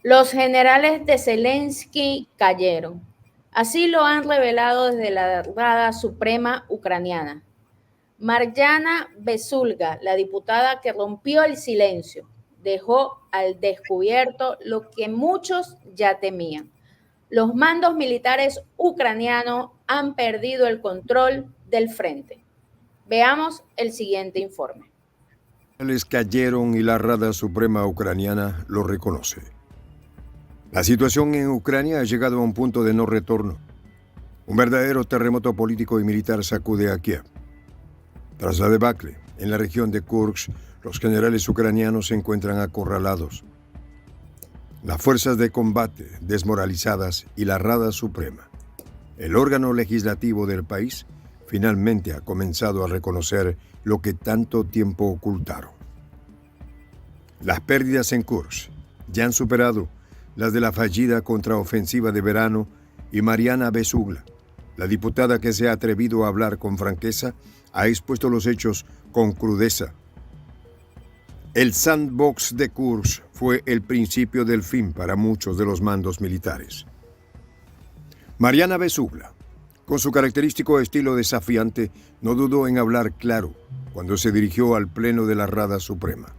Los generales de Zelensky cayeron. Así lo han revelado desde la Rada Suprema ucraniana. Marjana Besulga, la diputada que rompió el silencio, dejó al descubierto lo que muchos ya temían. Los mandos militares ucranianos han perdido el control del frente. Veamos el siguiente informe. Les cayeron y la Rada Suprema ucraniana lo reconoce. La situación en Ucrania ha llegado a un punto de no retorno. Un verdadero terremoto político y militar sacude a Kiev. Tras la debacle, en la región de Kursk, los generales ucranianos se encuentran acorralados. Las fuerzas de combate desmoralizadas y la Rada Suprema, el órgano legislativo del país, finalmente ha comenzado a reconocer lo que tanto tiempo ocultaron. Las pérdidas en Kursk ya han superado las de la fallida contraofensiva de verano y Marjana Besulga, la diputada que se ha atrevido a hablar con franqueza, ha expuesto los hechos con crudeza. El sandbox de Kursk fue el principio del fin para muchos de los mandos militares. Marjana Besulga, con su característico estilo desafiante, no dudó en hablar claro cuando se dirigió al Pleno de la Rada Suprema.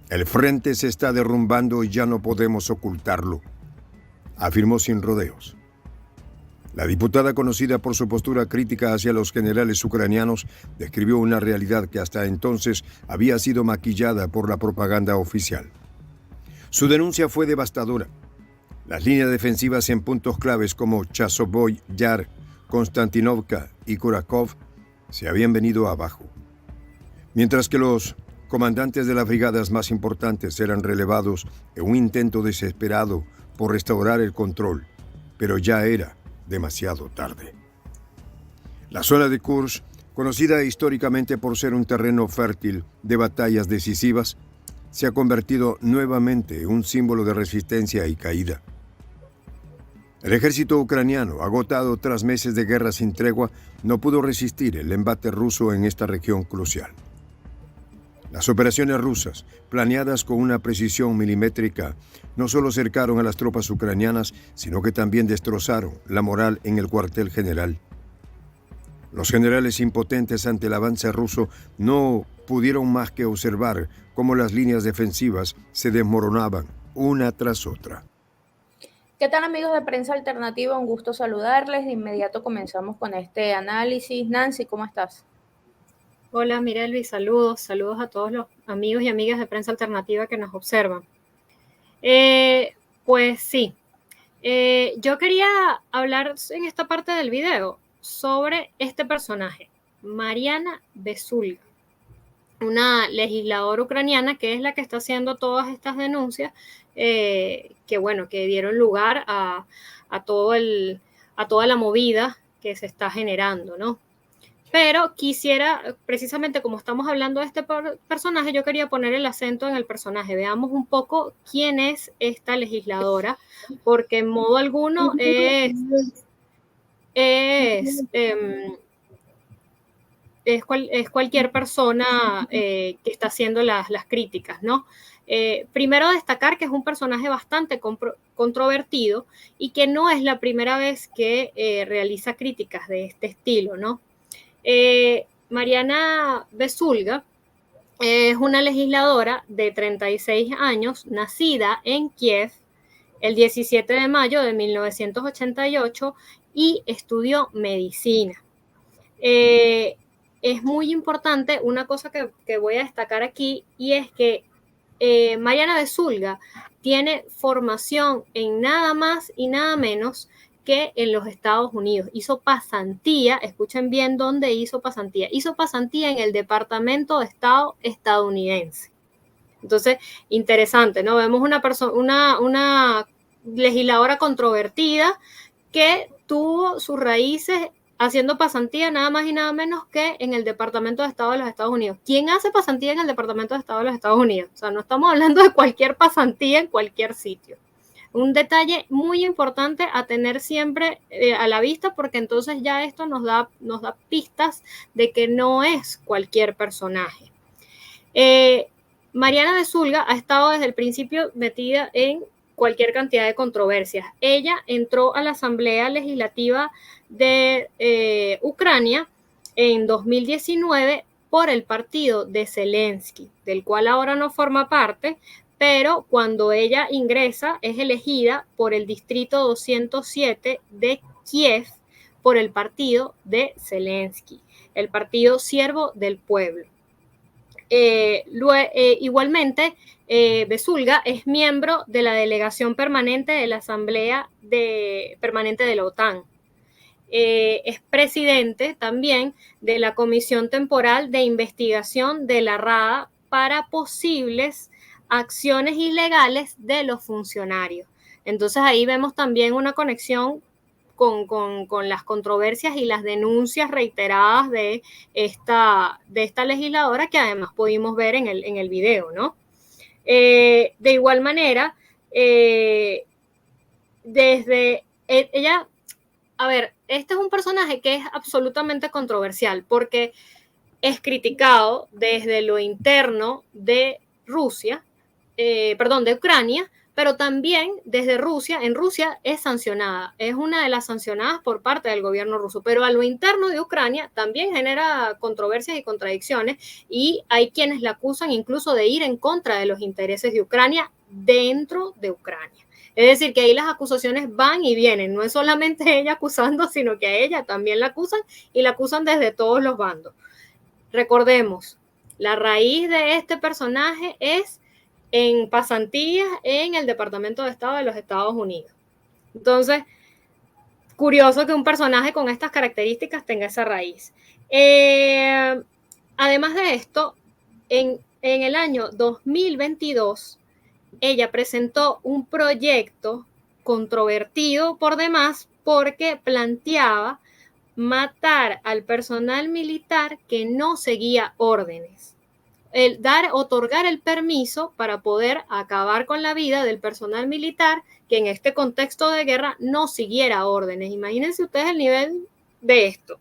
El frente se está derrumbando y ya no podemos ocultarlo, afirmó sin rodeos. La diputada, conocida por su postura crítica hacia los generales ucranianos, describió una realidad que hasta entonces había sido maquillada por la propaganda oficial. Su denuncia fue devastadora. Las líneas defensivas en puntos claves como Chasovoy Yar, Konstantinovka y Kurakov se habían venido abajo. Mientras que los comandantes de las brigadas más importantes eran relevados en un intento desesperado por restaurar el control, pero ya era demasiado tarde. La zona de Kursk, conocida históricamente por ser un terreno fértil de batallas decisivas, se ha convertido nuevamente en un símbolo de resistencia y caída. El ejército ucraniano, agotado tras meses de guerra sin tregua, no pudo resistir el embate ruso en esta región crucial. Las operaciones rusas, planeadas con una precisión milimétrica, no solo cercaron a las tropas ucranianas, sino que también destrozaron la moral en el cuartel general. Los generales, impotentes ante el avance ruso, no pudieron más que observar cómo las líneas defensivas se desmoronaban una tras otra. ¿Qué tal, amigos de Prensa Alternativa? Un gusto saludarles. De inmediato comenzamos con este análisis. Nancy, ¿cómo estás? Hola, Mirelvi, saludos a todos los amigos y amigas de Prensa Alternativa que nos observan. Pues sí, yo quería hablar en esta parte del video sobre este personaje, Marjana Besulga, una legisladora ucraniana que es la que está haciendo todas estas denuncias que dieron lugar a toda la movida que se está generando, ¿no? Pero quisiera, precisamente como estamos hablando de este personaje, yo quería poner el acento en el personaje. Veamos un poco quién es esta legisladora, porque en modo alguno es cualquier persona que está haciendo las críticas, ¿no? Primero destacar que es un personaje bastante controvertido y que no es la primera vez que realiza críticas de este estilo, ¿no? Marjana Besulga es una legisladora de 36 años, nacida en Kiev el 17 de mayo de 1988 y estudió medicina. Es muy importante una cosa que voy a destacar aquí, y es que Marjana Besulga tiene formación en nada más y nada menos que en los Estados Unidos. Hizo pasantía, escuchen bien dónde hizo pasantía en el Departamento de Estado estadounidense. Entonces, interesante, ¿no? Vemos una legisladora controvertida que tuvo sus raíces haciendo pasantía nada más y nada menos que en el Departamento de Estado de los Estados Unidos. ¿Quién hace pasantía en el Departamento de Estado de los Estados Unidos? O sea, no estamos hablando de cualquier pasantía en cualquier sitio. Un detalle muy importante a tener siempre a la vista, porque entonces ya esto nos da pistas de que no es cualquier personaje. Marjana Besulga ha estado desde el principio metida en cualquier cantidad de controversias. Ella entró a la Asamblea Legislativa de Ucrania en 2019 por el partido de Zelensky, del cual ahora no forma parte, pero cuando ella ingresa es elegida por el distrito 207 de Kiev por el partido de Zelensky, el partido Siervo del Pueblo. Igualmente, Vesulga es miembro de la delegación permanente de la Asamblea Permanente de la OTAN. Es presidente también de la Comisión Temporal de Investigación de la Rada para posibles acciones ilegales de los funcionarios. Entonces ahí vemos también una conexión con las controversias y las denuncias reiteradas de esta legisladora, que además pudimos ver en el video, ¿no? De igual manera, ella, a ver, este es un personaje que es absolutamente controversial porque es criticado desde lo interno de Rusia, de Ucrania, pero también desde Rusia. En Rusia es sancionada, es una de las sancionadas por parte del gobierno ruso, pero a lo interno de Ucrania también genera controversias y contradicciones, y hay quienes la acusan incluso de ir en contra de los intereses de Ucrania dentro de Ucrania. Es decir, que ahí las acusaciones van y vienen, no es solamente ella acusando, sino que a ella también la acusan, y la acusan desde todos los bandos. Recordemos, la raíz de este personaje es en pasantías en el Departamento de Estado de los Estados Unidos. Entonces, curioso que un personaje con estas características tenga esa raíz. Además de esto, en el año 2022, ella presentó un proyecto controvertido por demás porque planteaba matar al personal militar que no seguía órdenes. Otorgar el permiso para poder acabar con la vida del personal militar que en este contexto de guerra no siguiera órdenes. Imagínense ustedes el nivel de esto.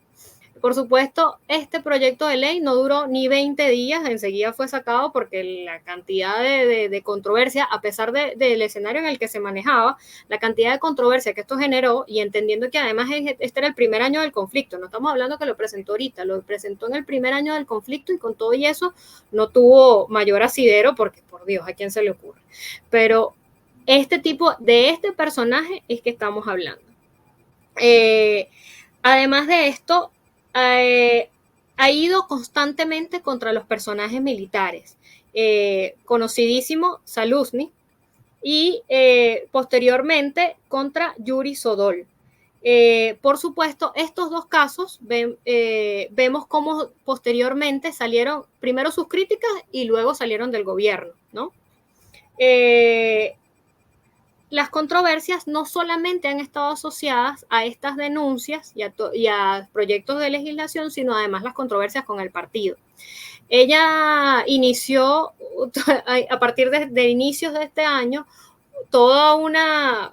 Por supuesto, este proyecto de ley no duró ni 20 días, enseguida fue sacado porque la cantidad de controversia, a pesar del escenario en el que se manejaba, la cantidad de controversia que esto generó, y entendiendo que además este era el primer año del conflicto, no estamos hablando que lo presentó ahorita, lo presentó en el primer año del conflicto, y con todo y eso no tuvo mayor asidero, porque por Dios, ¿a quién se le ocurre? Pero este personaje es que estamos hablando. Además de esto, ha ido constantemente contra los personajes militares. Conocidísimo Zaluzny, y posteriormente contra Yuri Sodol. Por supuesto, estos dos casos vemos cómo posteriormente salieron primero sus críticas y luego salieron del gobierno, ¿no? Las controversias no solamente han estado asociadas a estas denuncias y a proyectos de legislación, sino además las controversias con el partido. Ella inició, a partir de inicios de este año, toda una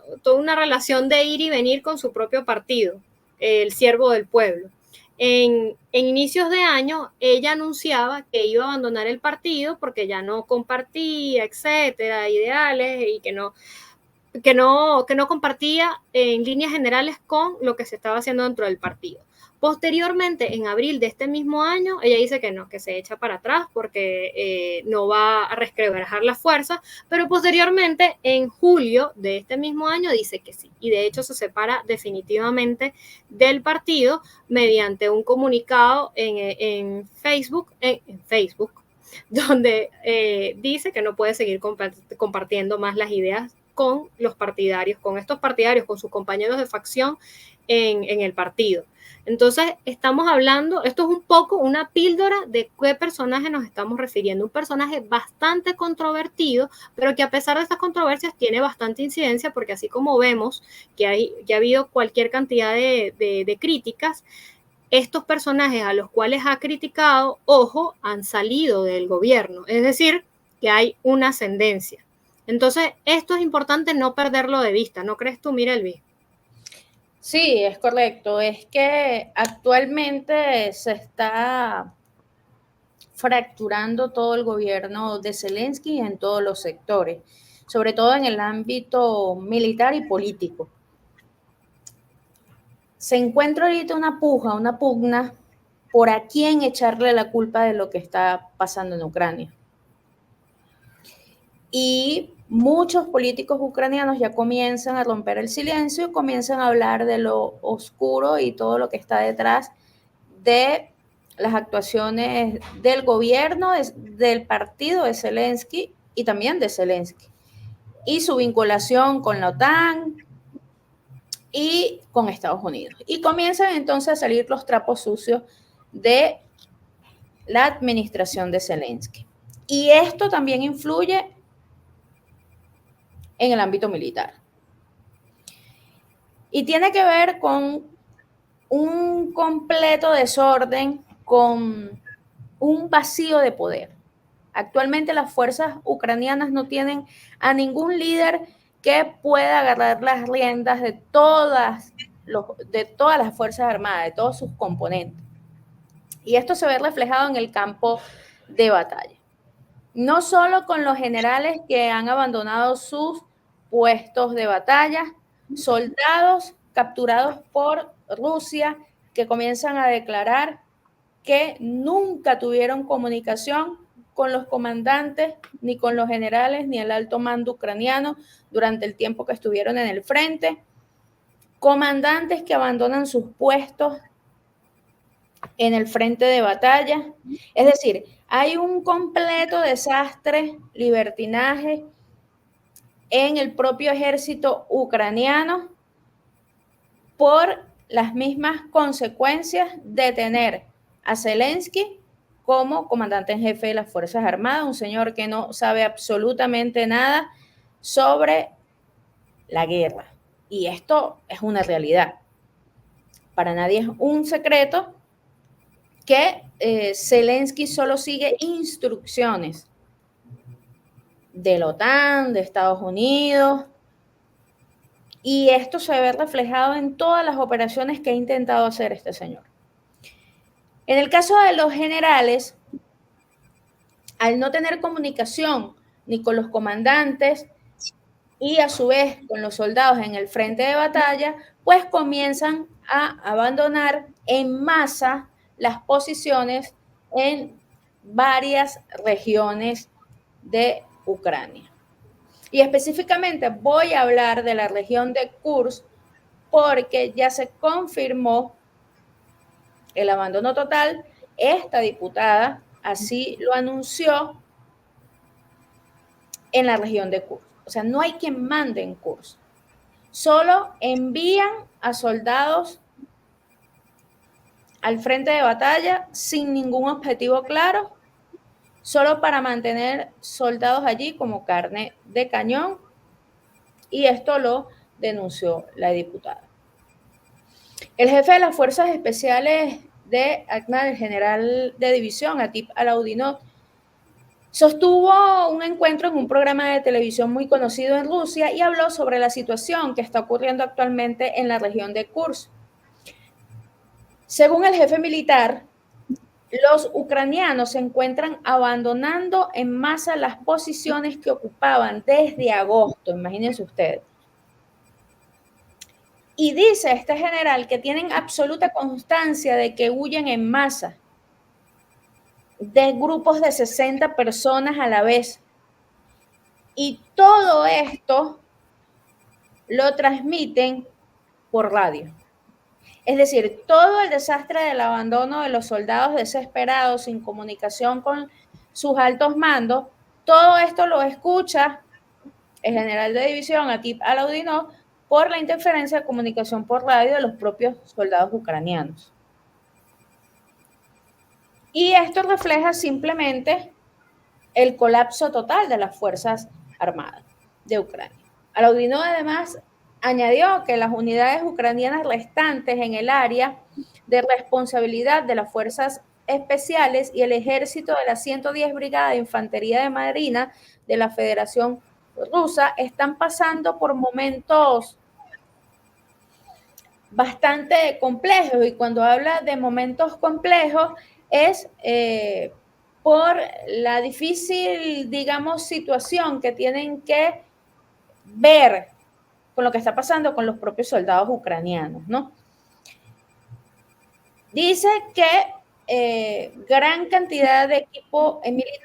relación de ir y venir con su propio partido, el Siervo del Pueblo. En inicios de año, ella anunciaba que iba a abandonar el partido porque ya no compartía, etcétera, ideales, y que no compartía en líneas generales con lo que se estaba haciendo dentro del partido. Posteriormente, en abril de este mismo año, ella dice que no, que se echa para atrás porque no va a resquebrajar las fuerzas, pero posteriormente, en julio de este mismo año, dice que sí, y de hecho se separa definitivamente del partido mediante un comunicado en Facebook, donde dice que no puede seguir compartiendo más las ideas con los partidarios, con estos partidarios, con sus compañeros de facción en el partido. Entonces, estamos hablando, esto es un poco una píldora de qué personaje nos estamos refiriendo. Un personaje bastante controvertido, pero que a pesar de estas controversias tiene bastante incidencia, porque así como vemos que ha habido cualquier cantidad de críticas, estos personajes a los cuales ha criticado, ojo, han salido del gobierno. Es decir, que hay una ascendencia. Entonces, esto es importante no perderlo de vista, ¿no crees tú, Mirelvi? Sí, es correcto. Es que actualmente se está fracturando todo el gobierno de Zelensky en todos los sectores. sobre todo en el ámbito militar y político. Se encuentra ahorita una pugna por a quién echarle la culpa de lo que está pasando en Ucrania. Y muchos políticos ucranianos ya comienzan a romper el silencio y comienzan a hablar de lo oscuro y todo lo que está detrás de las actuaciones del gobierno, del partido de Zelensky y también de Zelensky, y su vinculación con la OTAN y con Estados Unidos. Y comienzan entonces a salir los trapos sucios de la administración de Zelensky. Y esto también influye en el ámbito militar. Y tiene que ver con un completo desorden, con un vacío de poder. Actualmente las fuerzas ucranianas no tienen a ningún líder que pueda agarrar las riendas de todas las Fuerzas Armadas, de todos sus componentes. Y esto se ve reflejado en el campo de batalla. No solo con los generales que han abandonado sus puestos de batalla, soldados capturados por Rusia que comienzan a declarar que nunca tuvieron comunicación con los comandantes, ni con los generales, ni el alto mando ucraniano durante el tiempo que estuvieron en el frente. Comandantes que abandonan sus puestos en el frente de batalla. Es decir, hay un completo desastre, libertinaje en el propio ejército ucraniano por las mismas consecuencias de tener a Zelensky como comandante en jefe de las Fuerzas Armadas, un señor que no sabe absolutamente nada sobre la guerra. Y esto es una realidad. Para nadie es un secreto que Zelensky solo sigue instrucciones de la OTAN, de Estados Unidos, y esto se ve reflejado en todas las operaciones que ha intentado hacer este señor. En el caso de los generales, al no tener comunicación ni con los comandantes y a su vez con los soldados en el frente de batalla, pues comienzan a abandonar en masa las posiciones en varias regiones de Ucrania. Y específicamente voy a hablar de la región de Kursk porque ya se confirmó el abandono total. Esta diputada así lo anunció en la región de Kursk. O sea, no hay quien mande en Kursk. Solo envían a soldados al frente de batalla sin ningún objetivo claro, solo para mantener soldados allí como carne de cañón, y esto lo denunció la diputada. El jefe de las Fuerzas Especiales de ACNAR, el general de división, Atip Alaudinov, sostuvo un encuentro en un programa de televisión muy conocido en Rusia y habló sobre la situación que está ocurriendo actualmente en la región de Kursk. Según el jefe militar, los ucranianos se encuentran abandonando en masa las posiciones que ocupaban desde agosto, imagínense ustedes. Y dice este general que tienen absoluta constancia de que huyen en masa, de grupos de 60 personas a la vez. Y todo esto lo transmiten por radio. Es decir, todo el desastre del abandono de los soldados desesperados, sin comunicación con sus altos mandos, todo esto lo escucha el general de división, Atip Alaudinov, por la interferencia de comunicación por radio de los propios soldados ucranianos. Y esto refleja simplemente el colapso total de las Fuerzas Armadas de Ucrania. Alaudinov además añadió que las unidades ucranianas restantes en el área de responsabilidad de las Fuerzas Especiales y el ejército de la 110 Brigada de Infantería de Marina de la Federación Rusa están pasando por momentos bastante complejos, y cuando habla de momentos complejos es por la difícil, digamos, situación que tienen que ver con lo que está pasando con los propios soldados ucranianos, ¿no? Dice que gran cantidad de equipo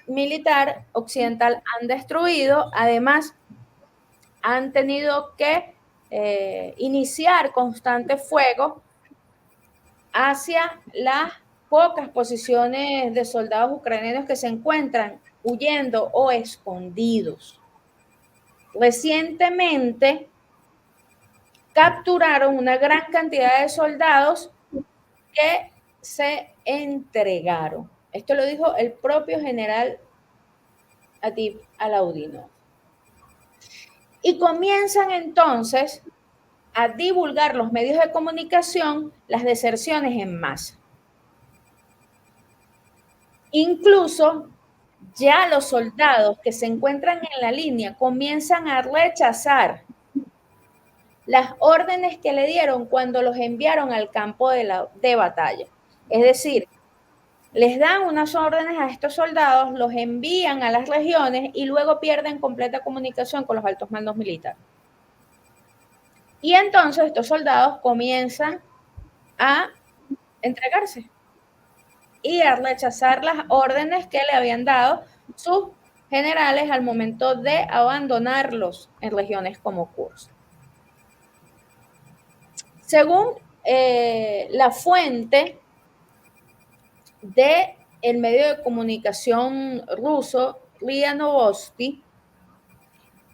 militar occidental han destruido, además han tenido que iniciar constante fuego hacia las pocas posiciones de soldados ucranianos que se encuentran huyendo o escondidos. Recientemente capturaron una gran cantidad de soldados que se entregaron. Esto lo dijo el propio general Adib Alaudino. Y comienzan entonces a divulgar los medios de comunicación las deserciones en masa. Incluso ya los soldados que se encuentran en la línea comienzan a rechazar las órdenes que le dieron cuando los enviaron al campo de batalla. Es decir, les dan unas órdenes a estos soldados, los envían a las regiones y luego pierden completa comunicación con los altos mandos militares. Y entonces estos soldados comienzan a entregarse y a rechazar las órdenes que le habían dado sus generales al momento de abandonarlos en regiones como Kursk. Según la fuente del medio de comunicación ruso, RIA Novosti,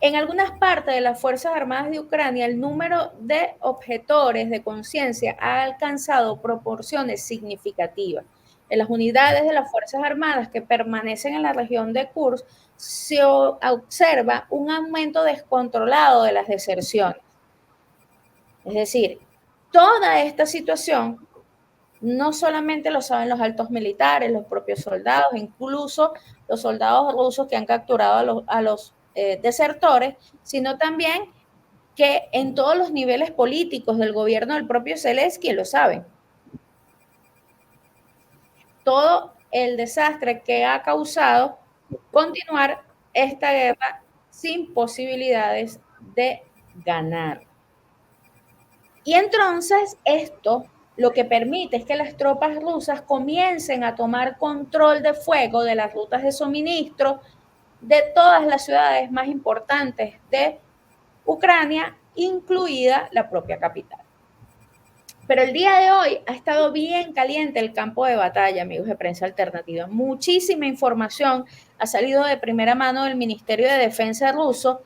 en algunas partes de las Fuerzas Armadas de Ucrania, el número de objetores de conciencia ha alcanzado proporciones significativas. En las unidades de las Fuerzas Armadas que permanecen en la región de Kursk, se observa un aumento descontrolado de las deserciones. Es decir, toda esta situación no solamente lo saben los altos militares, los propios soldados, incluso los soldados rusos que han capturado a los desertores, sino también que en todos los niveles políticos del gobierno del propio Zelensky lo saben. Todo el desastre que ha causado continuar esta guerra sin posibilidades de ganar. Y entonces esto lo que permite es que las tropas rusas comiencen a tomar control de fuego de las rutas de suministro de todas las ciudades más importantes de Ucrania, incluida la propia capital. Pero el día de hoy ha estado bien caliente el campo de batalla, amigos de Prensa Alternativa. Muchísima información ha salido de primera mano del Ministerio de Defensa ruso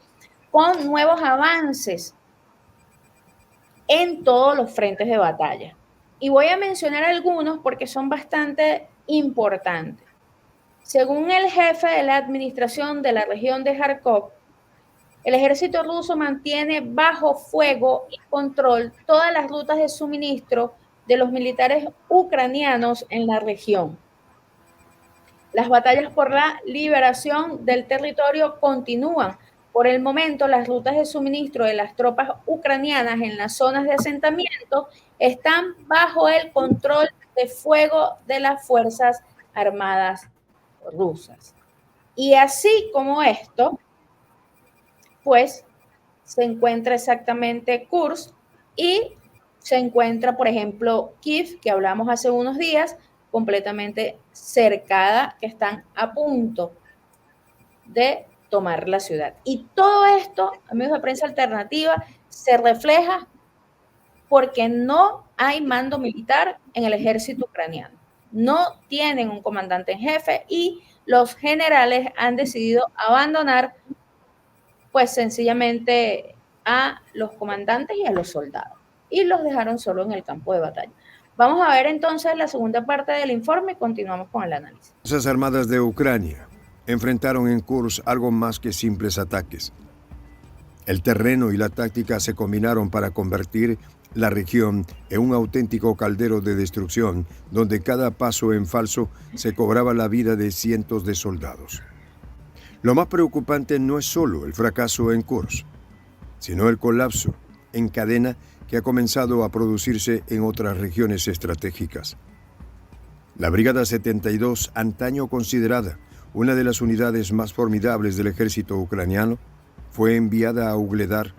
con nuevos avances en todos los frentes de batalla. Y voy a mencionar algunos porque son bastante importantes. Según el jefe de la administración de la región de Kharkov, el ejército ruso mantiene bajo fuego y control todas las rutas de suministro de los militares ucranianos en la región. Las batallas por la liberación del territorio continúan. Por el momento, las rutas de suministro de las tropas ucranianas en las zonas de asentamiento están bajo el control de fuego de las Fuerzas Armadas rusas. Y así como esto, pues se encuentra exactamente Kursk y se encuentra, por ejemplo, Kiev, que hablamos hace unos días, completamente cercada, que están a punto de tomar la ciudad. Y todo esto, amigos de Prensa Alternativa, se refleja porque no hay mando militar en el ejército ucraniano. No tienen un comandante en jefe y los generales han decidido abandonar, pues sencillamente a los comandantes y a los soldados. Y los dejaron solo en el campo de batalla. Vamos a ver entonces la segunda parte del informe y continuamos con el análisis. Las Fuerzas Armadas de Ucrania enfrentaron en Kursk algo más que simples ataques. El terreno y la táctica se combinaron para convertir la región en un auténtico caldero de destrucción, donde cada paso en falso se cobraba la vida de cientos de soldados. Lo más preocupante no es solo el fracaso en Kursk, sino el colapso en cadena que ha comenzado a producirse en otras regiones estratégicas. La Brigada 72, antaño considerada una de las unidades más formidables del ejército ucraniano, fue enviada a Ugledar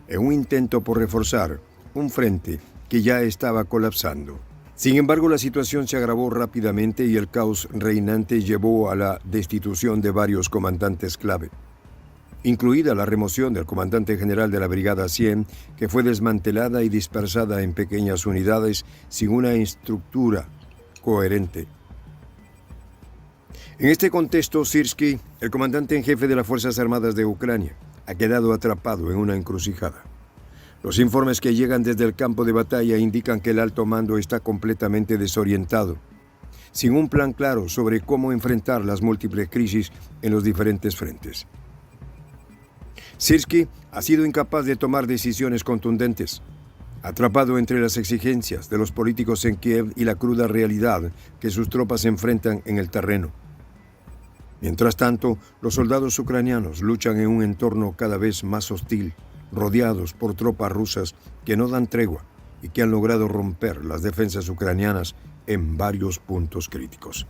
en un intento por reforzar un frente que ya estaba colapsando. Sin embargo, la situación se agravó rápidamente y el caos reinante llevó a la destitución de varios comandantes clave, incluida la remoción del comandante general de la Brigada 100, que fue desmantelada y dispersada en pequeñas unidades sin una estructura coherente. En este contexto, Syrskyi, el comandante en jefe de las Fuerzas Armadas de Ucrania, ha quedado atrapado en una encrucijada. Los informes que llegan desde el campo de batalla indican que el alto mando está completamente desorientado, sin un plan claro sobre cómo enfrentar las múltiples crisis en los diferentes frentes. Syrskyi ha sido incapaz de tomar decisiones contundentes, atrapado entre las exigencias de los políticos en Kiev y la cruda realidad que sus tropas enfrentan en el terreno. Mientras tanto, los soldados ucranianos luchan en un entorno cada vez más hostil, rodeados por tropas rusas que no dan tregua y que han logrado romper las defensas ucranianas en varios puntos críticos.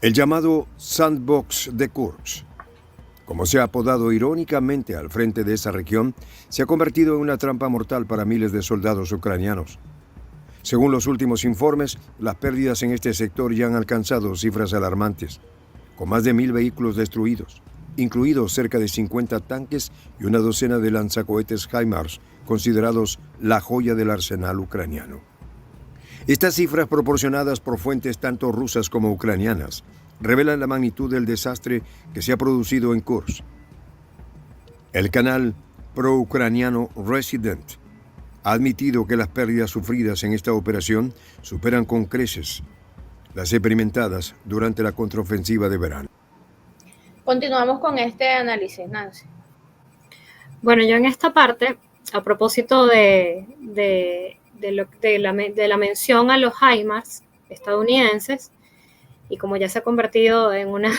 El llamado Sandbox de Kursk, como se ha apodado irónicamente al frente de esa región, se ha convertido en una trampa mortal para miles de soldados ucranianos. Según los últimos informes, las pérdidas en este sector ya han alcanzado cifras alarmantes, con más de 1.000 vehículos destruidos, incluidos cerca de 50 tanques y una docena de lanzacohetes HIMARS, considerados la joya del arsenal ucraniano. Estas cifras, proporcionadas por fuentes tanto rusas como ucranianas, revelan la magnitud del desastre que se ha producido en Kursk. El canal pro-ucraniano Resident ha admitido que las pérdidas sufridas en esta operación superan con creces las experimentadas durante la contraofensiva de verano. Continuamos con este análisis, Nancy. Bueno, yo en esta parte, a propósito de la mención a los HIMARS estadounidenses, y como ya se ha convertido en una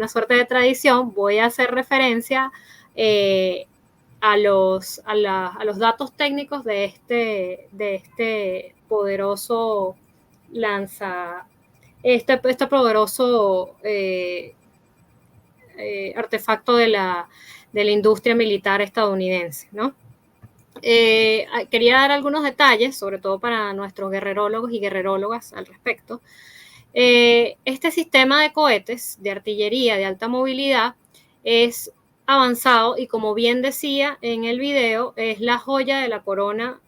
suerte de tradición, voy a hacer referencia a los datos técnicos de este poderoso poderoso artefacto de la industria militar estadounidense, ¿no? Quería dar algunos detalles, sobre todo para nuestros guerrerólogos y guerrerólogas al respecto. Este sistema de cohetes de artillería de alta movilidad es avanzado y, como bien decía en el video, es la joya de la corona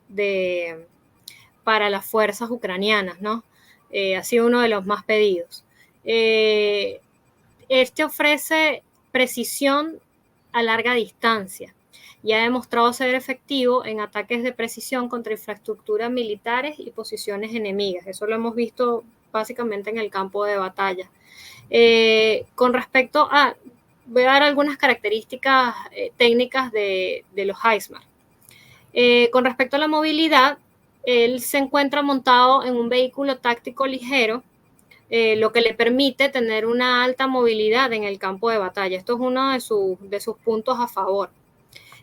para las fuerzas ucranianas, ¿no? Ha sido uno de los más pedidos. Este ofrece precisión a larga distancia y ha demostrado ser efectivo en ataques de precisión contra infraestructuras militares y posiciones enemigas. Eso lo hemos visto básicamente en el campo de batalla. Con respecto a, voy a dar algunas características técnicas de los HIMARS. Con respecto a la movilidad, él se encuentra montado en un vehículo táctico ligero, lo que le permite tener una alta movilidad en el campo de batalla. Esto es uno de sus puntos a favor.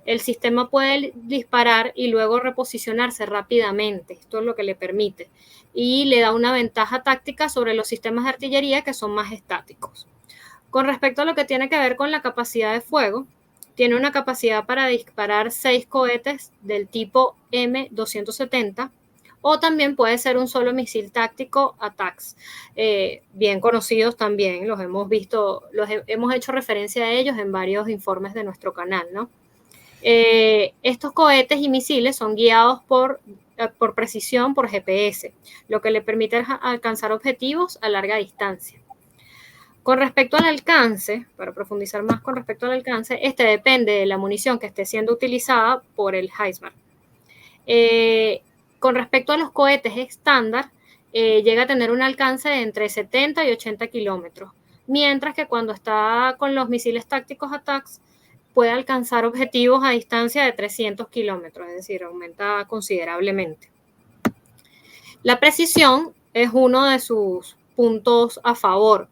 El sistema puede disparar y luego reposicionarse rápidamente. Esto es lo que le permite. Y le da una ventaja táctica sobre los sistemas de artillería, que son más estáticos. Con respecto a lo que tiene que ver con la capacidad de fuego, tiene una capacidad para disparar 6 cohetes del tipo M270, o también puede ser un solo misil táctico ATACMS, bien conocidos también, los hemos visto, hemos hecho referencia a ellos en varios informes de nuestro canal, ¿no? Estos cohetes y misiles son guiados por precisión por GPS, lo que le permite alcanzar objetivos a larga distancia. Con respecto al alcance, para profundizar más con respecto al alcance, este depende de la munición que esté siendo utilizada por el HIMARS. Con respecto a los cohetes estándar, llega a tener un alcance de entre 70 y 80 kilómetros, mientras que cuando está con los misiles tácticos ATACMS puede alcanzar objetivos a distancia de 300 kilómetros, es decir, aumenta considerablemente. La precisión es uno de sus puntos a favor,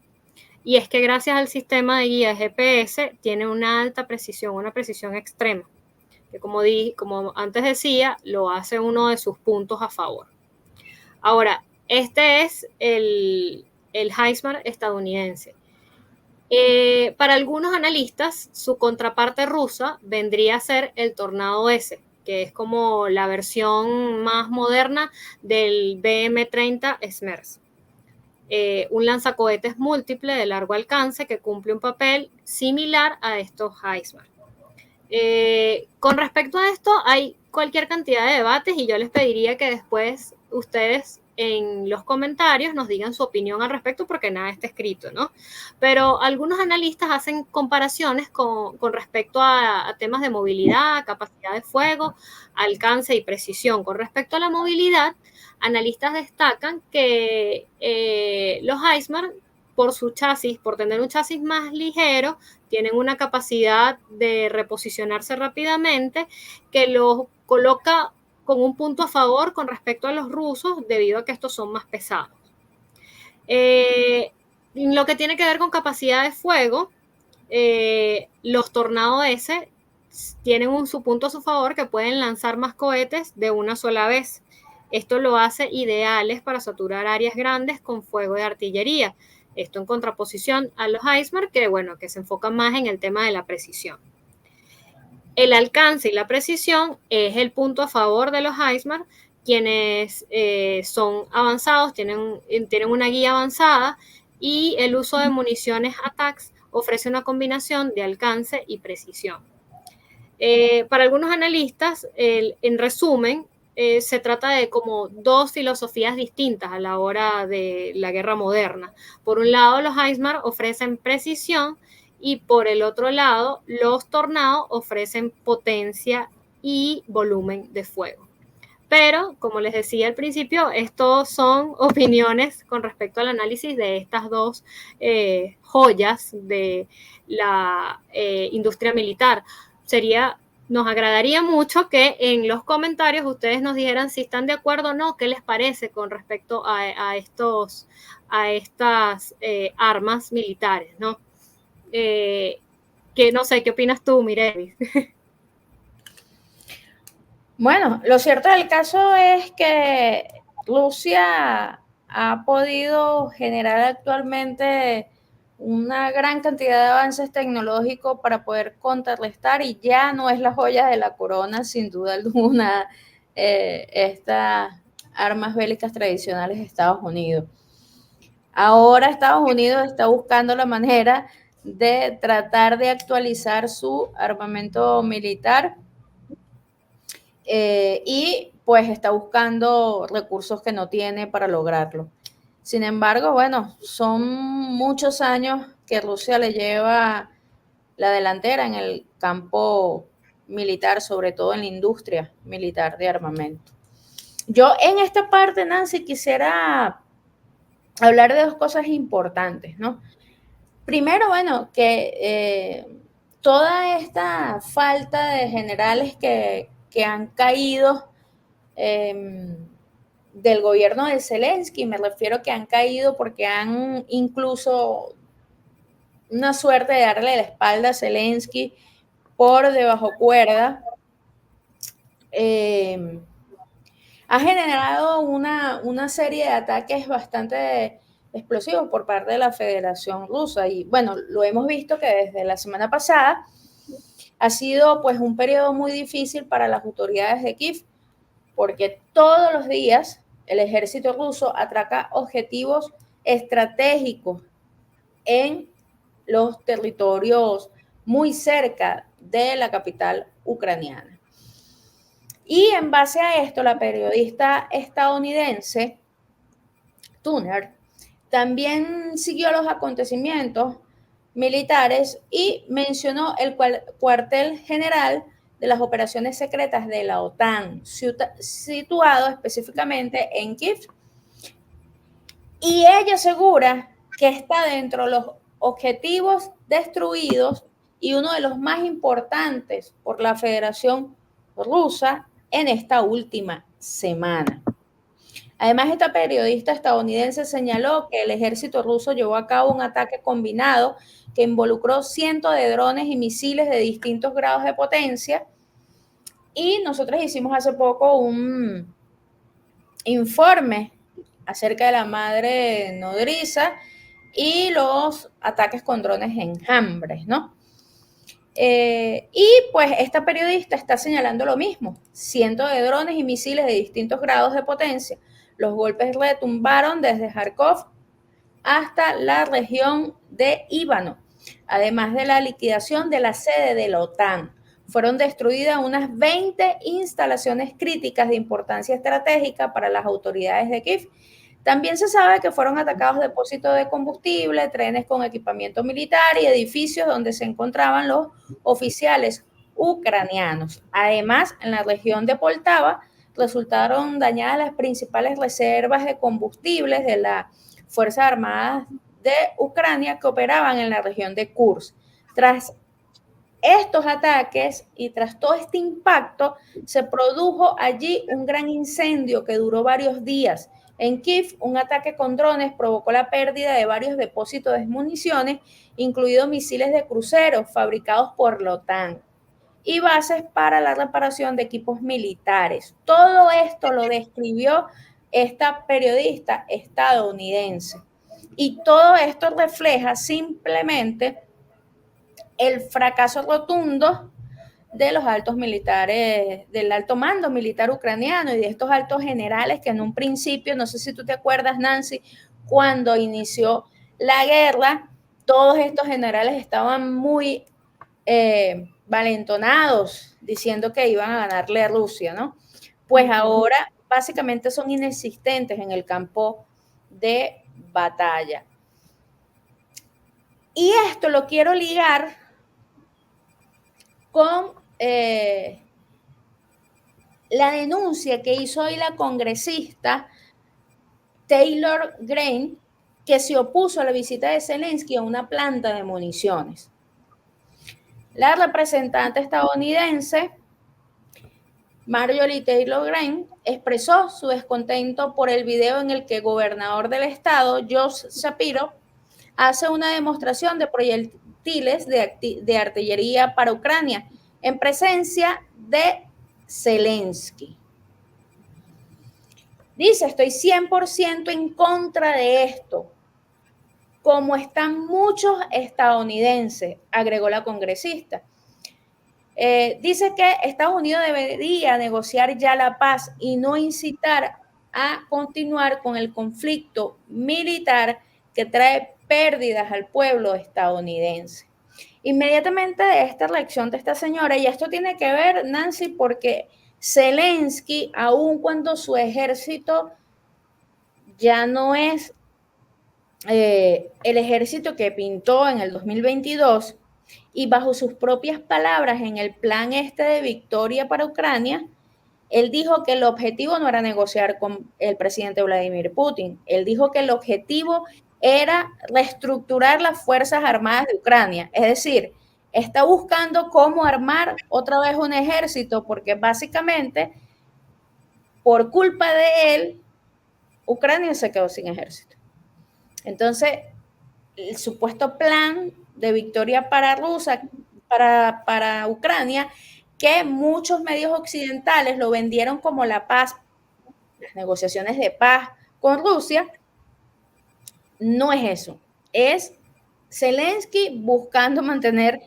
y es que gracias al sistema de guía de GPS tiene una alta precisión, una precisión extrema, que como antes decía, lo hace uno de sus puntos a favor. Ahora, este es el HIMARS estadounidense. Para algunos analistas, su contraparte rusa vendría a ser el Tornado S, que es como la versión más moderna del BM-30 SMERS. Un lanzacohetes múltiple de largo alcance que cumple un papel similar a estos HIMARS. Con respecto a esto, hay cualquier cantidad de debates y yo les pediría que después ustedes en los comentarios nos digan su opinión al respecto porque nada está escrito, ¿no? Pero algunos analistas hacen comparaciones con respecto a temas de movilidad, capacidad de fuego, alcance y precisión. Con respecto a la movilidad, analistas destacan que los HIMARS, por su chasis, por tener un chasis más ligero, tienen una capacidad de reposicionarse rápidamente que los coloca con un punto a favor con respecto a los rusos debido a que estos son más pesados. Lo que tiene que ver con capacidad de fuego, los Tornado S tienen su punto a su favor que pueden lanzar más cohetes de una sola vez. Esto lo hace ideales para saturar áreas grandes con fuego de artillería. Esto en contraposición a los HIMARS que se enfocan más en el tema de la precisión. El alcance y la precisión es el punto a favor de los HIMARS, quienes son avanzados, tienen una guía avanzada y el uso de municiones ATACMS ofrece una combinación de alcance y precisión. Para algunos analistas, en resumen, se trata de como dos filosofías distintas a la hora de la guerra moderna. Por un lado, los HIMARS ofrecen precisión y por el otro lado, los Tornado ofrecen potencia y volumen de fuego. Pero, como les decía al principio, estos son opiniones con respecto al análisis de estas dos joyas de la industria militar. Nos agradaría mucho que en los comentarios ustedes nos dijeran si están de acuerdo o no, qué les parece con respecto a estas armas militares, ¿no? Que no sé, ¿qué opinas tú, Mirevis? Bueno, lo cierto del caso es que Rusia ha podido generar actualmente una gran cantidad de avances tecnológicos para poder contrarrestar y ya no es la joya de la corona, sin duda alguna, estas armas bélicas tradicionales de Estados Unidos. Ahora Estados Unidos está buscando la manera de tratar de actualizar su armamento militar y pues está buscando recursos que no tiene para lograrlo. Sin embargo, bueno, son muchos años que Rusia le lleva la delantera en el campo militar, sobre todo en la industria militar de armamento. Yo en esta parte, Nancy, quisiera hablar de dos cosas importantes, ¿no? Primero, bueno, que toda esta falta de generales que han caído del gobierno de Zelensky, me refiero que han caído porque han incluso una suerte de darle la espalda a Zelensky por debajo cuerda, ha generado una serie de ataques bastante explosivos por parte de la Federación Rusa. Y bueno, lo hemos visto que desde la semana pasada ha sido pues un periodo muy difícil para las autoridades de Kiev, porque todos los días el ejército ruso atraca objetivos estratégicos en los territorios muy cerca de la capital ucraniana. Y en base a esto, la periodista estadounidense Turner también siguió los acontecimientos militares y mencionó el cuartel general de las operaciones secretas de la OTAN, situado específicamente en Kiev. Y ella asegura que está dentro de los objetivos destruidos y uno de los más importantes por la Federación Rusa en esta última semana. Además, esta periodista estadounidense señaló que el ejército ruso llevó a cabo un ataque combinado que involucró cientos de drones y misiles de distintos grados de potencia. Y nosotros hicimos hace poco un informe acerca de la madre nodriza y los ataques con drones enjambres, ¿no? Y pues esta periodista está señalando lo mismo, cientos de drones y misiles de distintos grados de potencia. Los golpes retumbaron desde Kharkov hasta la región de Líbano, además de la liquidación de la sede de la OTAN. Fueron destruidas unas 20 instalaciones críticas de importancia estratégica para las autoridades de Kiev. También se sabe que fueron atacados depósitos de combustible, trenes con equipamiento militar y edificios donde se encontraban los oficiales ucranianos. Además, en la región de Poltava resultaron dañadas las principales reservas de combustibles de las Fuerzas Armadas de Ucrania que operaban en la región de Kursk. Tras estos ataques y tras todo este impacto, se produjo allí un gran incendio que duró varios días. En Kiev, un ataque con drones provocó la pérdida de varios depósitos de municiones, incluidos misiles de cruceros fabricados por la OTAN y bases para la reparación de equipos militares. Todo esto lo describió esta periodista estadounidense. Y todo esto refleja simplemente el fracaso rotundo de los altos militares, del alto mando militar ucraniano y de estos altos generales que en un principio, no sé si tú te acuerdas, Nancy, cuando inició la guerra, todos estos generales estaban muy valentonados, diciendo que iban a ganarle a Rusia, ¿no? Pues ahora básicamente son inexistentes en el campo de batalla. Y esto lo quiero ligar con la denuncia que hizo hoy la congresista Taylor Greene, que se opuso a la visita de Zelensky a una planta de municiones. La representante estadounidense Marjorie Taylor Greene expresó su descontento por el video en el que el gobernador del estado, Josh Shapiro, hace una demostración de proyectiles de artillería para Ucrania en presencia de Zelensky. Dice, estoy 100% en contra de esto, como están muchos estadounidenses, agregó la congresista. Dice que Estados Unidos debería negociar ya la paz y no incitar a continuar con el conflicto militar que trae pérdidas al pueblo estadounidense. Inmediatamente de esta reacción de esta señora, y esto tiene que ver, Nancy, porque Zelensky, aun cuando su ejército ya no es el ejército que pintó en el 2022, y bajo sus propias palabras en el plan de victoria para Ucrania, él dijo que el objetivo no era negociar con el presidente Vladimir Putin, él dijo que el objetivo era reestructurar las Fuerzas Armadas de Ucrania, es decir, está buscando cómo armar otra vez un ejército, porque básicamente, por culpa de él, Ucrania se quedó sin ejército. Entonces, el supuesto plan de victoria para Rusia, para Ucrania, que muchos medios occidentales lo vendieron como la paz, las negociaciones de paz con Rusia, no es eso. Es Zelensky buscando mantener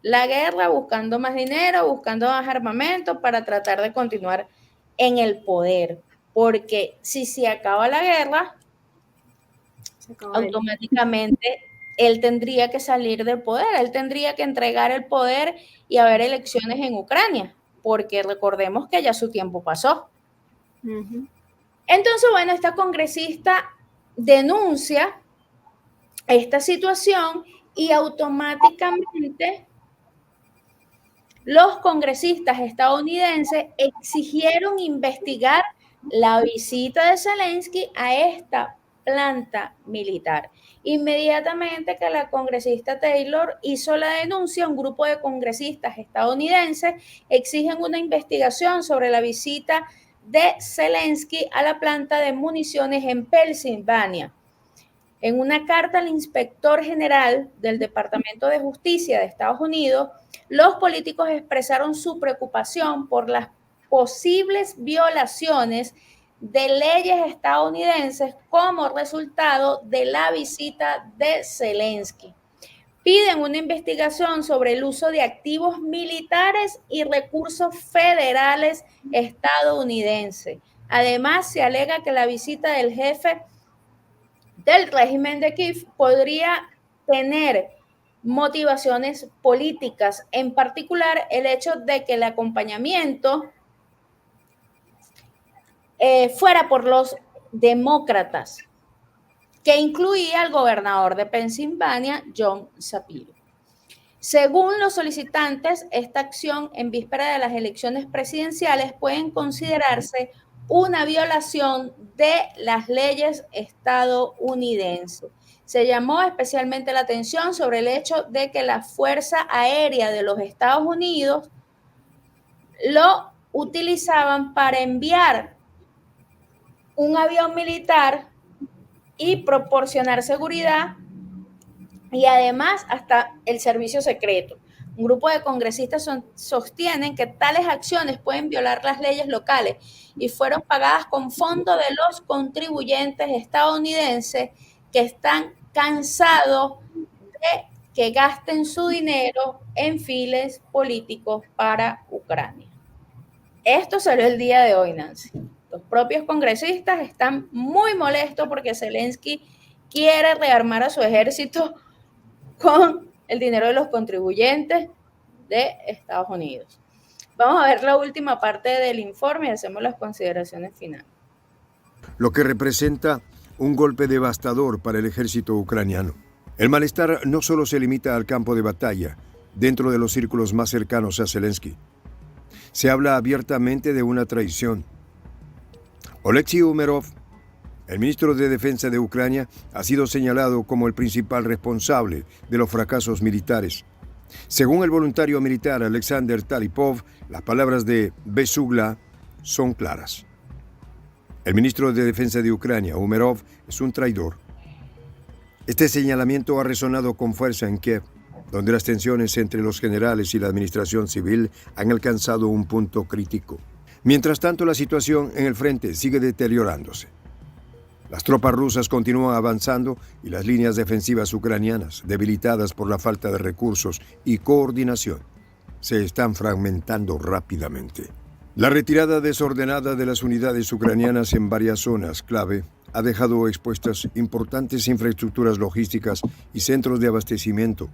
la guerra, buscando más dinero, buscando más armamento para tratar de continuar en el poder. Porque si se acaba la guerra, automáticamente él tendría que salir del poder, él tendría que entregar el poder y haber elecciones en Ucrania, porque recordemos que ya su tiempo pasó. Entonces, bueno, esta congresista denuncia esta situación y automáticamente los congresistas estadounidenses exigieron investigar la visita de Zelensky a esta planta militar. Inmediatamente que la congresista Taylor hizo la denuncia, un grupo de congresistas estadounidenses exigen una investigación sobre la visita de Zelensky a la planta de municiones en Pensilvania. En una carta al inspector general del Departamento de Justicia de Estados Unidos, los políticos expresaron su preocupación por las posibles violaciones de leyes estadounidenses como resultado de la visita de Zelensky. Piden una investigación sobre el uso de activos militares y recursos federales estadounidenses. Además, se alega que la visita del jefe del régimen de Kiev podría tener motivaciones políticas, en particular el hecho de que el acompañamiento fuera por los demócratas, que incluía al gobernador de Pensilvania, John Shapiro. Según los solicitantes, esta acción en víspera de las elecciones presidenciales puede considerarse una violación de las leyes estadounidenses. Se llamó especialmente la atención sobre el hecho de que la Fuerza Aérea de los Estados Unidos lo utilizaban para enviar un avión militar y proporcionar seguridad y además hasta el servicio secreto. Un grupo de congresistas sostienen que tales acciones pueden violar las leyes locales y fueron pagadas con fondos de los contribuyentes estadounidenses que están cansados de que gasten su dinero en fines políticos para Ucrania. Esto salió el día de hoy, Nancy. Los propios congresistas están muy molestos porque Zelensky quiere rearmar a su ejército con el dinero de los contribuyentes de Estados Unidos. Vamos a ver la última parte del informe y hacemos las consideraciones finales. Lo que representa un golpe devastador para el ejército ucraniano. El malestar no solo se limita al campo de batalla, dentro de los círculos más cercanos a Zelensky. Se habla abiertamente de una traición. Oleksiy Umerov, el ministro de Defensa de Ucrania, ha sido señalado como el principal responsable de los fracasos militares. Según el voluntario militar Alexander Talipov, las palabras de Besugla son claras. El ministro de Defensa de Ucrania, Umerov, es un traidor. Este señalamiento ha resonado con fuerza en Kiev, donde las tensiones entre los generales y la administración civil han alcanzado un punto crítico. Mientras tanto, la situación en el frente sigue deteriorándose. Las tropas rusas continúan avanzando y las líneas defensivas ucranianas, debilitadas por la falta de recursos y coordinación, se están fragmentando rápidamente. La retirada desordenada de las unidades ucranianas en varias zonas clave ha dejado expuestas importantes infraestructuras logísticas y centros de abastecimiento,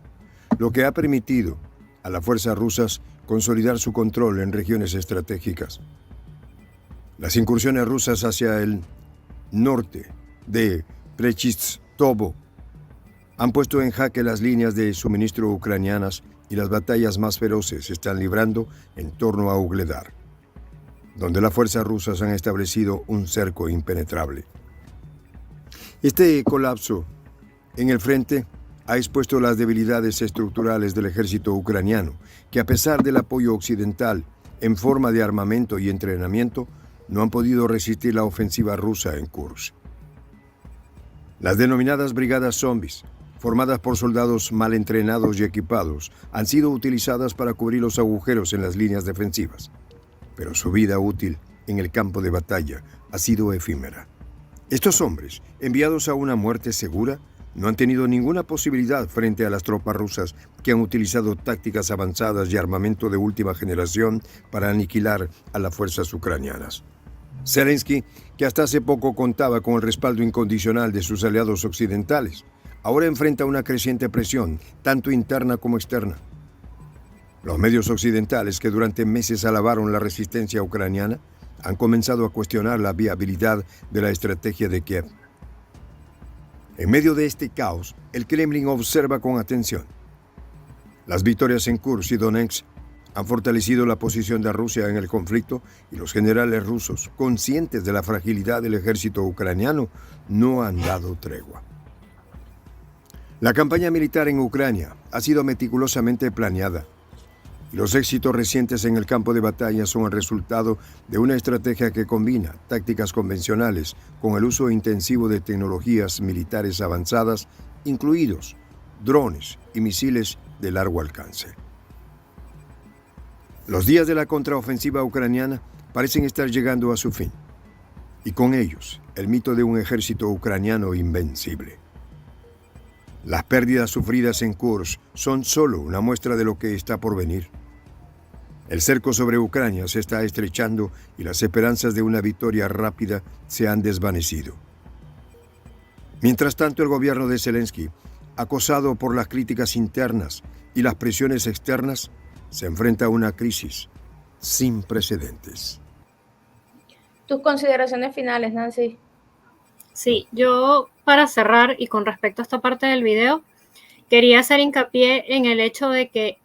lo que ha permitido a las fuerzas rusas consolidar su control en regiones estratégicas. Las incursiones rusas hacia el norte de Prechiztovo han puesto en jaque las líneas de suministro ucranianas y las batallas más feroces se están librando en torno a Ugledar, donde las fuerzas rusas han establecido un cerco impenetrable. Este colapso en el frente ha expuesto las debilidades estructurales del ejército ucraniano, que a pesar del apoyo occidental en forma de armamento y entrenamiento, no han podido resistir la ofensiva rusa en Kursk. Las denominadas brigadas zombies, formadas por soldados mal entrenados y equipados, han sido utilizadas para cubrir los agujeros en las líneas defensivas, pero su vida útil en el campo de batalla ha sido efímera. Estos hombres, enviados a una muerte segura, no han tenido ninguna posibilidad frente a las tropas rusas que han utilizado tácticas avanzadas y armamento de última generación para aniquilar a las fuerzas ucranianas. Zelensky, que hasta hace poco contaba con el respaldo incondicional de sus aliados occidentales, ahora enfrenta una creciente presión, tanto interna como externa. Los medios occidentales, que durante meses alabaron la resistencia ucraniana, han comenzado a cuestionar la viabilidad de la estrategia de Kiev. En medio de este caos, el Kremlin observa con atención. Las victorias en Kursk y Donetsk han fortalecido la posición de Rusia en el conflicto y los generales rusos, conscientes de la fragilidad del ejército ucraniano, no han dado tregua. La campaña militar en Ucrania ha sido meticulosamente planeada y los éxitos recientes en el campo de batalla son el resultado de una estrategia que combina tácticas convencionales con el uso intensivo de tecnologías militares avanzadas, incluidos drones y misiles de largo alcance. Los días de la contraofensiva ucraniana parecen estar llegando a su fin. y con ellos el mito de un ejército ucraniano invencible. Las pérdidas sufridas en Kursk son solo una muestra de lo que está por venir. El cerco sobre Ucrania se está estrechando y las esperanzas de una victoria rápida se han desvanecido. Mientras tanto, el gobierno de Zelensky, acosado por las críticas internas y las presiones externas, se enfrenta a una crisis sin precedentes. Tus consideraciones finales, Nancy. Sí, yo para cerrar y con respecto a esta parte del video, quería hacer hincapié en el hecho de que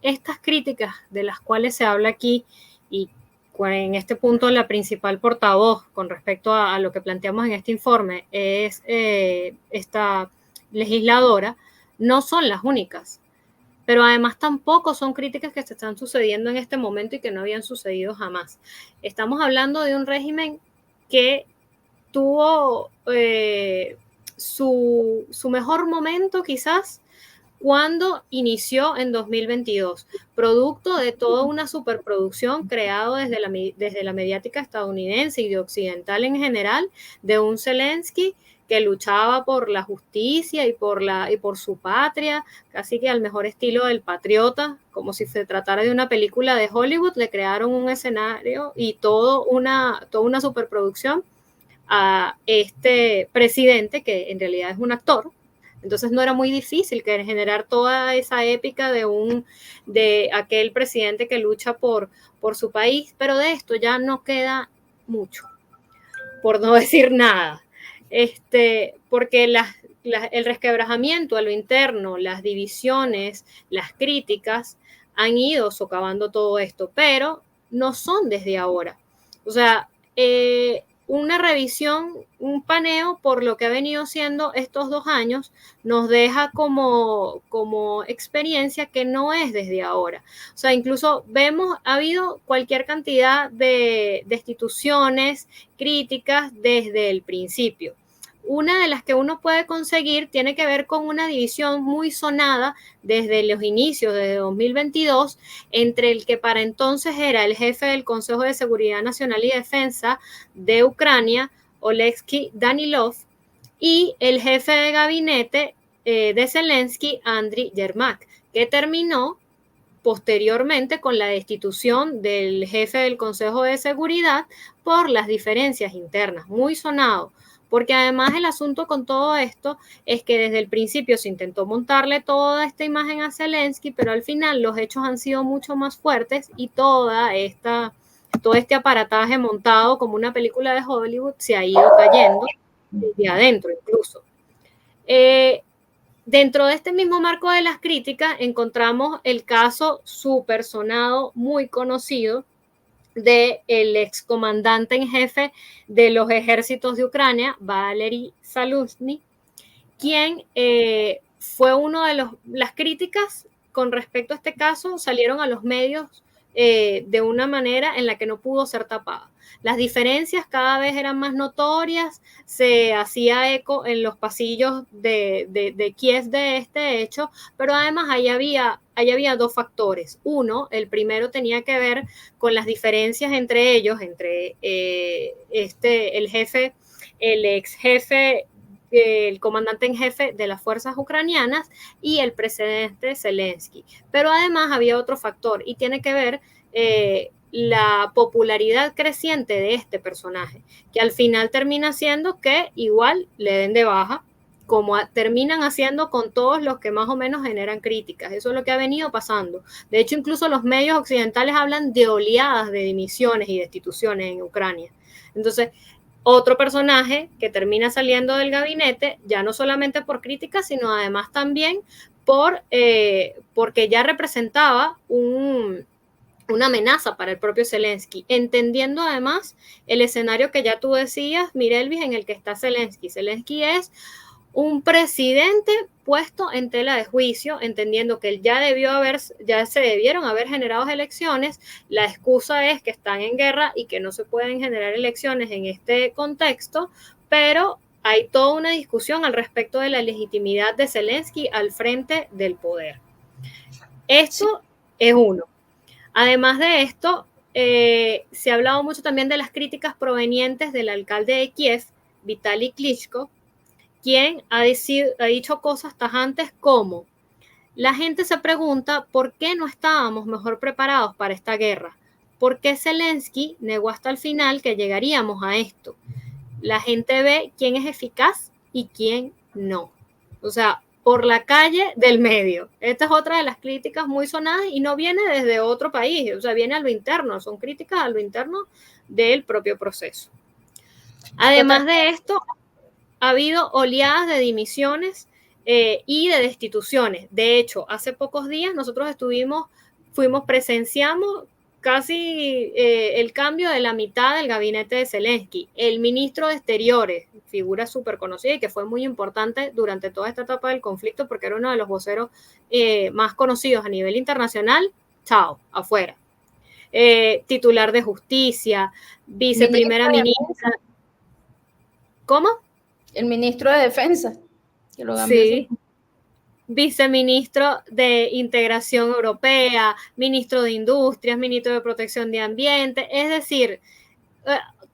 estas críticas de las cuales se habla aquí y en este punto la principal portavoz con respecto a lo que planteamos en este informe es esta legisladora, no son las únicas. Pero además tampoco son críticas que se están sucediendo en este momento y que no habían sucedido jamás. Estamos hablando de un régimen que tuvo su mejor momento quizás cuando inició en 2022, producto de toda una superproducción creada desde la mediática estadounidense y de occidental en general, de un Zelensky que luchaba por la justicia y por su patria, casi que al mejor estilo del patriota, como si se tratara de una película de Hollywood. Le crearon un escenario y toda una superproducción a este presidente, que en realidad es un actor. Entonces no era muy difícil generar toda esa épica de aquel presidente que lucha por su país, pero de esto ya no queda mucho, por no decir nada. Porque el resquebrajamiento a lo interno, las divisiones, las críticas han ido socavando todo esto, pero no son desde ahora. O sea, una revisión, un paneo por lo que ha venido siendo estos 2 años nos deja como experiencia que no es desde ahora. O sea, incluso ha habido cualquier cantidad de destituciones, críticas desde el principio. Una de las que uno puede conseguir tiene que ver con una división muy sonada desde los inicios, desde 2022, entre el que para entonces era el jefe del Consejo de Seguridad Nacional y Defensa de Ucrania, Oleksiy Danilov, y el jefe de gabinete de Zelensky, Andriy Yermak, que terminó posteriormente con la destitución del jefe del Consejo de Seguridad por las diferencias internas. Muy sonado. Porque además el asunto con todo esto es que desde el principio se intentó montarle toda esta imagen a Zelensky, pero al final los hechos han sido mucho más fuertes y todo este aparataje montado como una película de Hollywood se ha ido cayendo desde adentro incluso. Dentro de este mismo marco de las críticas encontramos el caso súper sonado, muy conocido, del excomandante en jefe de los ejércitos de Ucrania, Valery Zaluzhny, quien fue uno de las críticas con respecto a este caso salieron a los medios de una manera en la que no pudo ser tapada. Las diferencias cada vez eran más notorias, se hacía eco en los pasillos de Kiev de este hecho, pero además ahí había 2 factores. Uno, el primero tenía que ver con las diferencias entre ellos, entre el jefe, el ex jefe, el comandante en jefe de las fuerzas ucranianas y el presidente Zelensky. Pero además había otro factor y tiene que ver la popularidad creciente de este personaje, que al final termina siendo que igual le den de baja, como terminan haciendo con todos los que más o menos generan críticas. Eso es lo que ha venido pasando. De hecho, incluso los medios occidentales hablan de oleadas de dimisiones y destituciones en Ucrania. Entonces, otro personaje que termina saliendo del gabinete, ya no solamente por críticas, sino además también porque ya representaba una amenaza para el propio Zelensky, entendiendo además el escenario que ya tú decías, Mirelvis, en el que está Zelensky. Zelensky es un presidente puesto en tela de juicio, entendiendo que ya se debieron haber generado elecciones. La excusa es que están en guerra y que no se pueden generar elecciones en este contexto, pero hay toda una discusión al respecto de la legitimidad de Zelensky al frente del poder. Esto es uno. Además de esto, se ha hablado mucho también de las críticas provenientes del alcalde de Kiev, Vitaly Klitschko, quien ha dicho cosas tajantes como: la gente se pregunta por qué no estábamos mejor preparados para esta guerra, por qué Zelensky negó hasta el final que llegaríamos a esto. La gente ve quién es eficaz y quién no. O sea, por la calle del medio. Esta es otra de las críticas muy sonadas y no viene desde otro país, o sea, viene a lo interno, son críticas a lo interno del propio proceso. Además de esto, ha habido oleadas de dimisiones y de destituciones. De hecho, hace pocos días nosotros presenciamos casi el cambio de la mitad del gabinete de Zelensky. El ministro de Exteriores, figura súper conocida y que fue muy importante durante toda esta etapa del conflicto porque era uno de los voceros más conocidos a nivel internacional, chao, afuera. Titular de Justicia, viceprimera ministra. ¿Cómo? El ministro de Defensa. Que lo sí. Viceministro de Integración Europea, ministro de Industrias, ministro de Protección de Ambiente, es decir,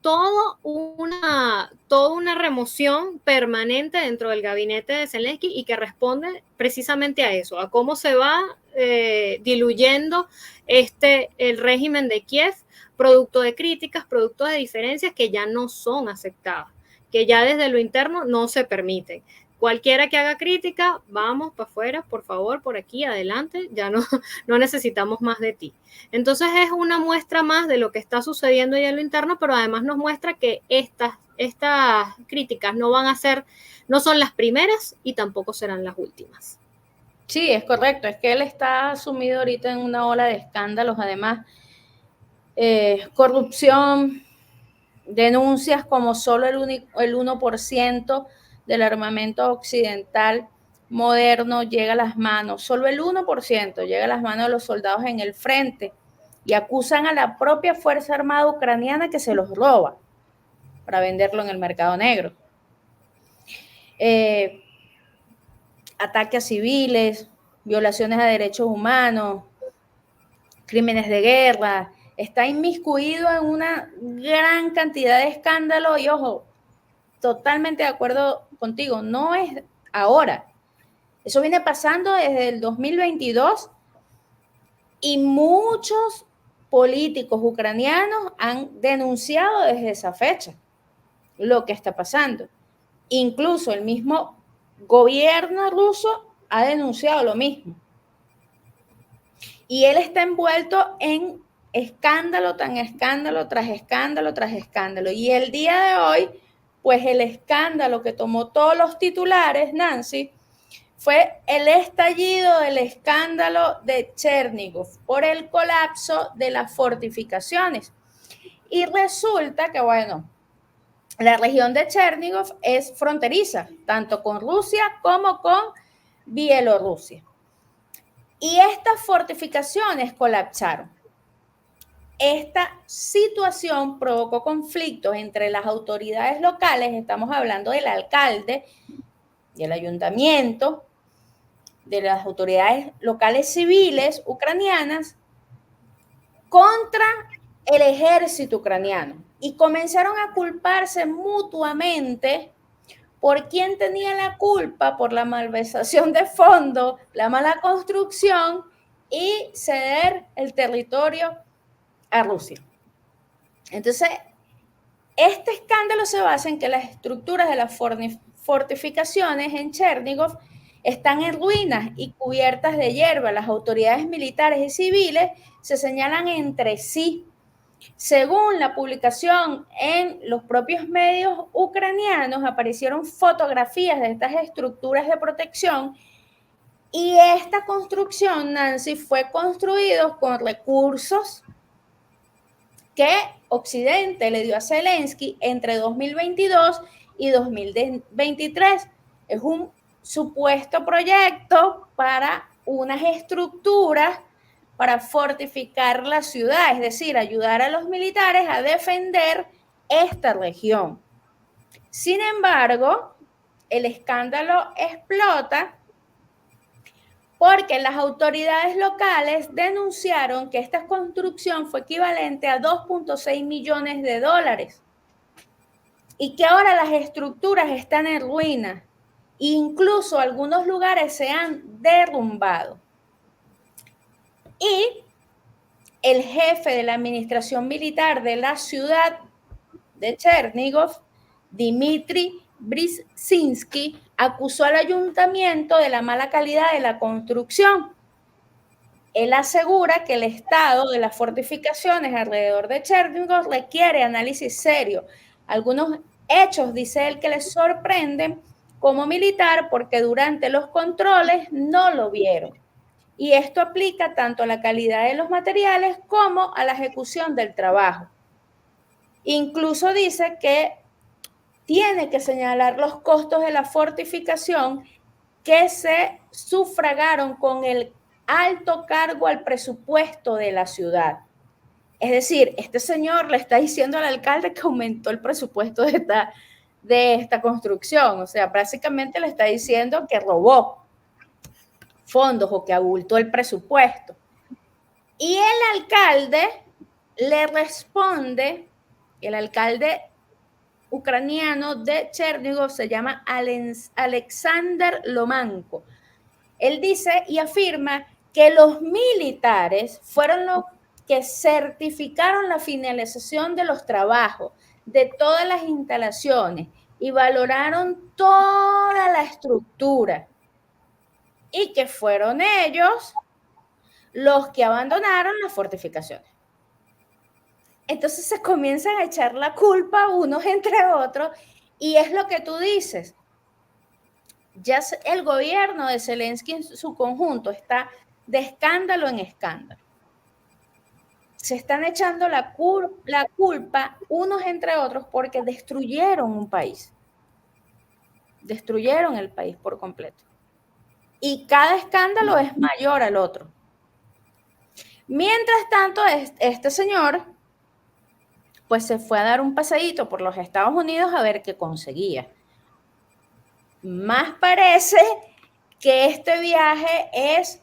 toda una remoción permanente dentro del gabinete de Zelensky y que responde precisamente a eso, a cómo se va diluyendo el régimen de Kiev, producto de críticas, producto de diferencias que ya no son aceptadas, que ya desde lo interno no se permiten. Cualquiera que haga crítica, vamos para afuera, por favor, por aquí, adelante, ya no necesitamos más de ti. Entonces es una muestra más de lo que está sucediendo ya en lo interno, pero además nos muestra que estas críticas no son las primeras y tampoco serán las últimas. Sí, es correcto, es que él está sumido ahorita en una ola de escándalos, además, corrupción, denuncias como solo el 1% del armamento occidental moderno llega a las manos, solo el 1% llega a las manos de los soldados en el frente y acusan a la propia Fuerza Armada ucraniana que se los roba para venderlo en el mercado negro. Ataques a civiles, violaciones a derechos humanos, crímenes de guerra, está inmiscuido en una gran cantidad de escándalos y ojo, totalmente de acuerdo contigo, no es ahora. Eso viene pasando desde el 2022 y muchos políticos ucranianos han denunciado desde esa fecha lo que está pasando. Incluso el mismo gobierno ruso ha denunciado lo mismo. Y él está envuelto en escándalo tras escándalo tras escándalo tras escándalo. Y el día de hoy, pues el escándalo que tomó todos los titulares, Nancy, fue el estallido del escándalo de Chernígov por el colapso de las fortificaciones. Y resulta que, bueno, la región de Chernígov es fronteriza, tanto con Rusia como con Bielorrusia. Y estas fortificaciones colapsaron. Esta situación provocó conflictos entre las autoridades locales, estamos hablando del alcalde, del ayuntamiento, de las autoridades locales civiles ucranianas, contra el ejército ucraniano. Y comenzaron a culparse mutuamente por quién tenía la culpa por la malversación de fondos, la mala construcción y ceder el territorio a Rusia. Entonces, este escándalo se basa en que las estructuras de las fortificaciones en Chernígov están en ruinas y cubiertas de hierba. Las autoridades militares y civiles se señalan entre sí. Según la publicación en los propios medios ucranianos, aparecieron fotografías de estas estructuras de protección y esta construcción, Nancy, fue construida con recursos que Occidente le dio a Zelensky entre 2022 y 2023. Es un supuesto proyecto para unas estructuras para fortificar la ciudad, es decir, ayudar a los militares a defender esta región. Sin embargo, el escándalo explota porque las autoridades locales denunciaron que esta construcción fue equivalente a 2.6 millones de dólares y que ahora las estructuras están en ruinas. Incluso algunos lugares se han derrumbado. Y el jefe de la administración militar de la ciudad de Chernigov, Dmitry Brzezinski, acusó al ayuntamiento de la mala calidad de la construcción. Él asegura que el estado de las fortificaciones alrededor de Chernigov requiere análisis serio. Algunos hechos, dice él, que le sorprenden como militar porque durante los controles no lo vieron. Y esto aplica tanto a la calidad de los materiales como a la ejecución del trabajo. Incluso dice que tiene que señalar los costos de la fortificación que se sufragaron con el alto cargo al presupuesto de la ciudad. Es decir, este señor le está diciendo al alcalde que aumentó el presupuesto de esta construcción. O sea, básicamente le está diciendo que robó fondos o que abultó el presupuesto. Y el alcalde le responde, el alcalde ucraniano de Chernigov se llama Alexander Lomanko. Él dice y afirma que los militares fueron los que certificaron la finalización de los trabajos, de todas las instalaciones y valoraron toda la estructura y que fueron ellos los que abandonaron las fortificaciones. Entonces se comienzan a echar la culpa unos entre otros y es lo que tú dices. Ya el gobierno de Zelensky en su conjunto está de escándalo en escándalo. Se están echando la culpa unos entre otros porque destruyeron un país. Destruyeron el país por completo. Y cada escándalo es mayor al otro. Mientras tanto, este señor pues se fue a dar un paseíto por los Estados Unidos a ver qué conseguía. Más parece que este viaje es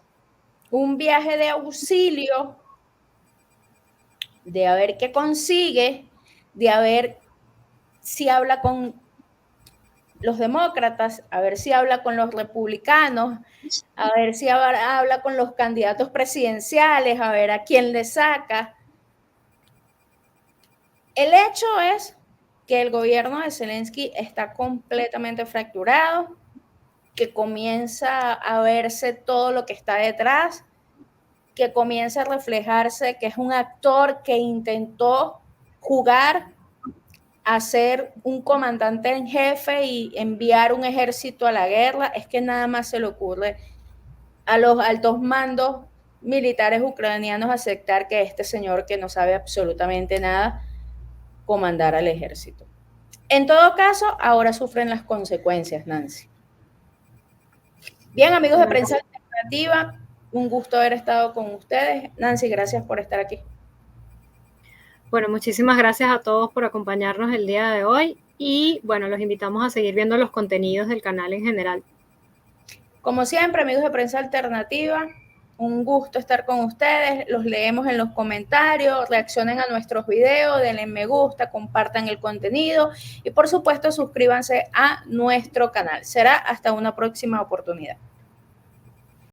un viaje de auxilio, de a ver qué consigue, de a ver si habla con los demócratas, a ver si habla con los republicanos, a ver si habla con los candidatos presidenciales, a ver a quién le saca. El hecho es que el gobierno de Zelensky está completamente fracturado, que comienza a verse todo lo que está detrás, que comienza a reflejarse que es un actor que intentó jugar a ser un comandante en jefe y enviar un ejército a la guerra. Es que nada más se le ocurre a los altos mandos militares ucranianos aceptar que este señor que no sabe absolutamente nada comandar al ejército. En todo caso, ahora sufren las consecuencias, Nancy. Bien, amigos de Prensa Alternativa, un gusto haber estado con ustedes. Nancy, gracias por estar aquí. Bueno, muchísimas gracias a todos por acompañarnos el día de hoy y bueno, los invitamos a seguir viendo los contenidos del canal en general. Como siempre, amigos de Prensa Alternativa, un gusto estar con ustedes, los leemos en los comentarios, reaccionen a nuestros videos, denle me gusta, compartan el contenido y por supuesto suscríbanse a nuestro canal. Será hasta una próxima oportunidad.